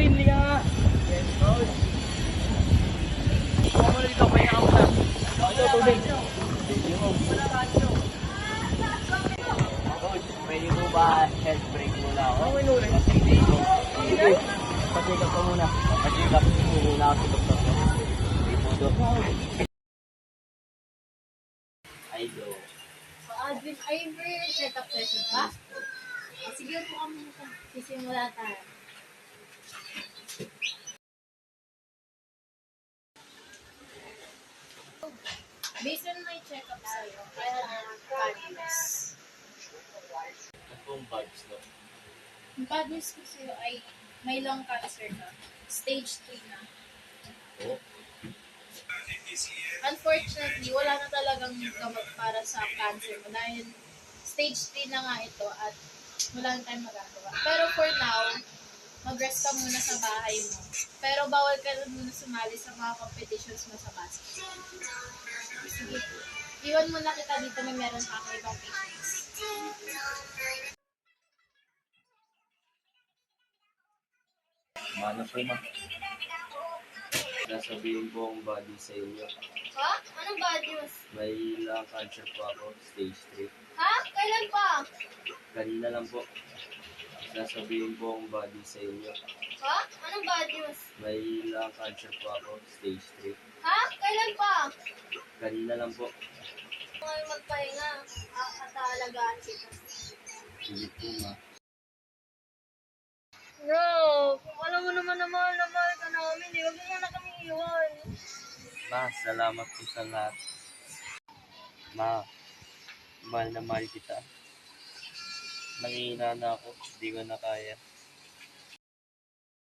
Trin, liga nga. Yes, coach. Ako muna dito, pahinga ka muna. Ito, tubig. Thank you, coach. Coach, pwede mo ba health break muna ako? Ako inuli. Sige. Pacheck up ka muna. Pacheck up muna ako sa doktor ko. Ay, do. Ay, for your setup session ba? Sige po kami na. Sisimula tayo. Based on my check-up sa'yo, I had bad news. Ano pong vibes, no? Yung bad news ko sa'yo ay may lung cancer ka. Stage 3 na. Oo. Unfortunately, wala na talagang gamot para sa cancer mo dahil stage 3 na nga ito at wala na tayong magagawa. Pero for now, mag-rest ka muna sa bahay mo. Pero bawal ka na muna sumali sa mga competitions mo sa basket. Sige, iwan muna kita dito, may meron pa ako ibang patients. Mano po, ma. Nasabihin po ang body sa inyo. Ha? Anong bad news? May lung cancer po ako, stage 3. Ha? Kailan pa? Kanina lang po. Nasabihin po ang body sa inyo. Ha? Anong bad news? May lung cancer po ako, stage 3. Ha? Kailan pa? Kanina lang po. Ngayon magpahinga. Katalagaan kita. Sige po, ma. Bro, alam mo naman na mahal ka namin. Huwag mo na kami iwan. Ma, salamat po sa lahat. Ma, mahal na mahal kita. Nangihina na ako, hindi ko na kaya.